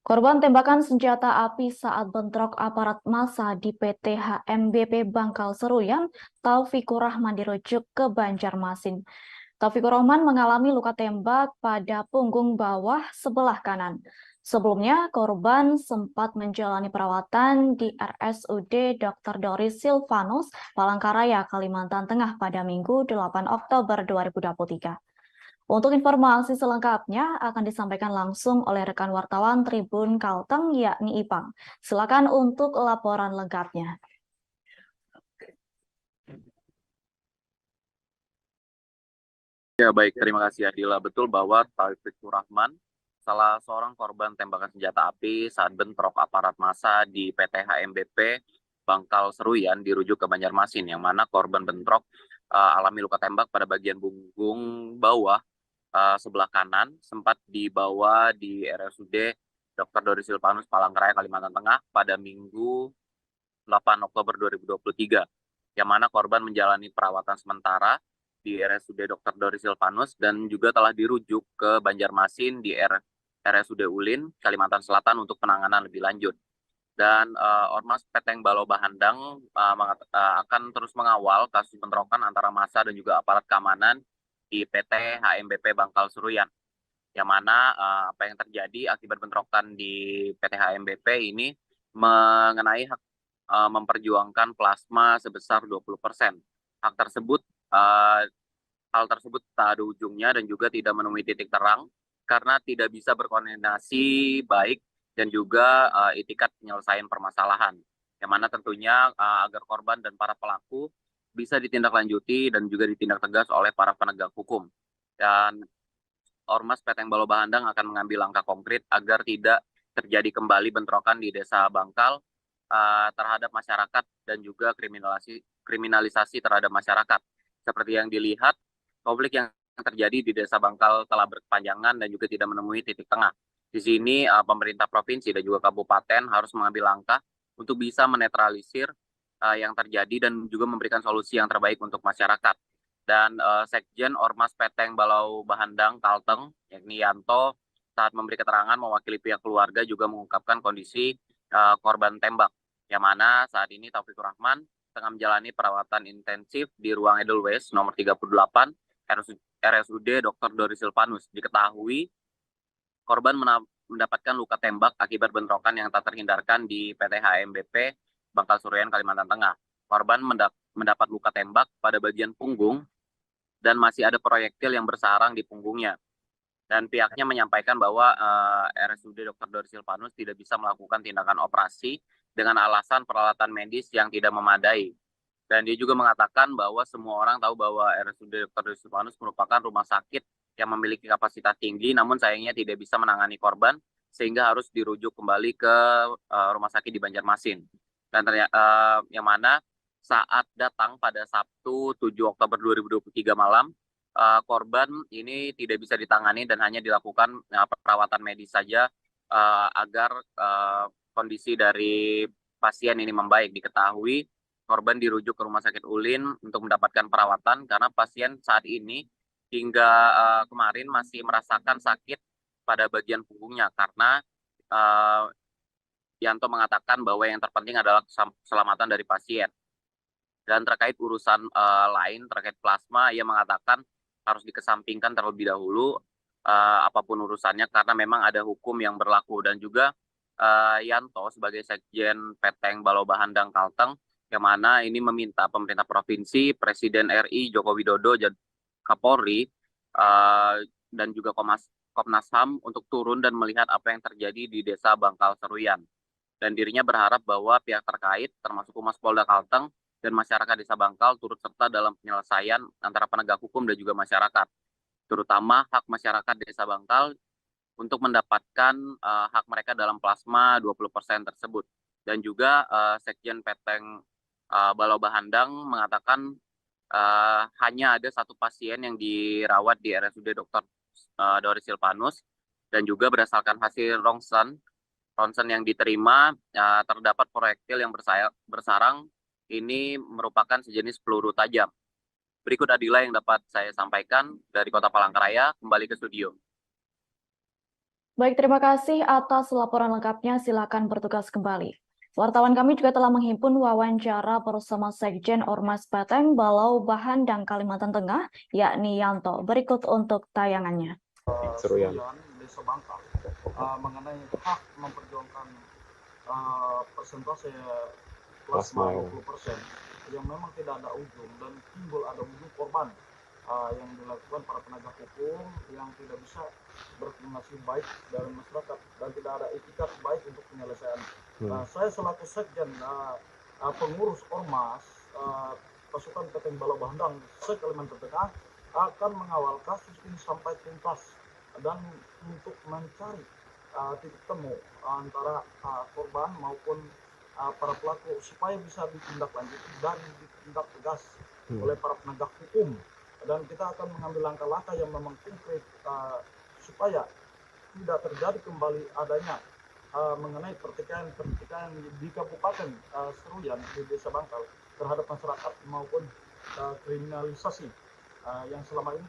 Korban tembakan senjata api saat bentrok aparat massa di PT HMBP Bangkal Seruyan, Taufikur Rahman dirujuk ke Banjarmasin. Taufikur Rahman mengalami luka tembak pada punggung bawah sebelah kanan. Sebelumnya, korban sempat menjalani perawatan di RSUD Dr. Doris Silvanus, Palangkaraya, Kalimantan Tengah pada Minggu 8 Oktober 2023. Untuk informasi selengkapnya akan disampaikan langsung oleh rekan wartawan Tribun Kalteng yakni Ipang. Silakan untuk laporan lengkapnya. Ya baik, terima kasih Adila. Betul bahwa Taufikur Rahman, salah seorang korban tembakan senjata api saat bentrok aparat massa di PT HMBP Bangkal Seruyan dirujuk ke Banjarmasin, yang mana korban bentrok alami luka tembak pada bagian punggung bawah sebelah kanan, sempat dibawa di RSUD Dr. Doris Silvanus Palangkaraya, Kalimantan Tengah pada Minggu 8 Oktober 2023, yang mana korban menjalani perawatan sementara di RSUD Dr. Doris Silvanus dan juga telah dirujuk ke Banjarmasin di RSUD Ulin, Kalimantan Selatan untuk penanganan lebih lanjut. Dan Ormas Peteng Balo Bahandang akan terus mengawal kasus bentrokan antara massa dan juga aparat keamanan di PT HMBP Bangkal Seruyan, yang mana apa yang terjadi akibat bentrokan di PT HMBP ini mengenai memperjuangkan plasma sebesar 20%. Hak tersebut uh, Hal tersebut tak ada ujungnya dan juga tidak menemui titik terang karena tidak bisa berkoordinasi baik dan juga itikat penyelesaian permasalahan. Yang mana tentunya agar korban dan para pelaku bisa ditindaklanjuti dan juga ditindak tegas oleh para penegak hukum. Dan Ormas Peteng Balo Bahandang akan mengambil langkah konkret agar tidak terjadi kembali bentrokan di Desa Bangkal terhadap masyarakat dan juga kriminalisasi terhadap masyarakat. Seperti yang dilihat, konflik yang terjadi di Desa Bangkal telah berkepanjangan dan juga tidak menemui titik tengah. Di sini pemerintah provinsi dan juga kabupaten harus mengambil langkah untuk bisa menetralisir yang terjadi dan juga memberikan solusi yang terbaik untuk masyarakat. Dan Sekjen Ormas Peteng Balau Bahandang Kalteng, yakni Yanto, saat memberi keterangan mewakili pihak keluarga juga mengungkapkan kondisi korban tembak, yang mana saat ini Taufikur Rahman tengah menjalani perawatan intensif di ruang Edelweiss nomor 38 RSUD Dr. Doris Silvanus. Diketahui korban mendapatkan luka tembak akibat bentrokan yang tak terhindarkan di PT HMBP Bangkal Seruyan, Kalimantan Tengah. Korban mendapat luka tembak pada bagian punggung dan masih ada proyektil yang bersarang di punggungnya. Dan pihaknya menyampaikan bahwa RSUD Dr. Doris Silvanus tidak bisa melakukan tindakan operasi dengan alasan peralatan medis yang tidak memadai. Dan dia juga mengatakan bahwa semua orang tahu bahwa RSUD Dr. Doris Silvanus merupakan rumah sakit yang memiliki kapasitas tinggi, namun sayangnya tidak bisa menangani korban, sehingga harus dirujuk kembali ke rumah sakit di Banjarmasin. Dan yang mana saat datang pada Sabtu 7 Oktober 2023 malam, korban ini tidak bisa ditangani dan hanya dilakukan perawatan medis saja agar kondisi dari pasien ini membaik. Diketahui korban dirujuk ke Rumah Sakit Ulin untuk mendapatkan perawatan karena pasien saat ini hingga kemarin masih merasakan sakit pada bagian punggungnya karena uh, Yanto mengatakan bahwa yang terpenting adalah keselamatan dari pasien. Dan terkait urusan lain terkait plasma, ia mengatakan harus dikesampingkan terlebih dahulu apapun urusannya karena memang ada hukum yang berlaku. Dan juga Yanto sebagai Sekjen Peteng Balo Bahandang Kalteng, yang mana ini meminta pemerintah provinsi, Presiden RI Joko Widodo, Kapolri, dan juga Komnas HAM untuk turun dan melihat apa yang terjadi di Desa Bangkal Seruyan. Dan dirinya berharap bahwa pihak terkait, termasuk Humas Polda Kalteng dan masyarakat Desa Bangkal, turut serta dalam penyelesaian antara penegak hukum dan juga masyarakat, terutama hak masyarakat Desa Bangkal untuk mendapatkan hak mereka dalam plasma 20% tersebut. Dan juga Sekjen Peteng Balo Bahandang mengatakan hanya ada satu pasien yang dirawat di RSUD Dr. Doris Silvanus, dan juga berdasarkan hasil ronsen yang diterima terdapat proyektil yang bersarang ini merupakan sejenis peluru tajam. Berikut Adila yang dapat saya sampaikan dari Kota Palangkaraya, kembali ke studio. Baik, terima kasih atas laporan lengkapnya. Silakan bertugas kembali. Wartawan kami juga telah menghimpun wawancara bersama Sekjen Ormas Batang Balau Bahandang Kalimantan Tengah, yakni Yanto. Berikut untuk tayangannya. Seruyan Desa Bangka mengenai hak memperjuangkan persentase plasma 20% yang memang tidak ada ujung dan timbul ada ujung korban yang dilakukan para penegak hukum yang tidak bisa berkomunikasi baik dengan masyarakat dan tidak ada etikat baik untuk penyelesaian. Saya selaku sekjen pengurus ormas pasukan Peteng Balau Bahandang se-Kalimantan Tengah akan mengawal kasus ini sampai tuntas dan untuk mencari titik temu antara korban maupun para pelaku supaya bisa ditindaklanjuti dan ditindak tegas oleh para penegak hukum, dan kita akan mengambil langkah-langkah yang memang konkret supaya tidak terjadi kembali adanya mengenai pertikaian di Kabupaten Seruyan di Desa Bangkal terhadap masyarakat maupun kriminalisasi yang selama ini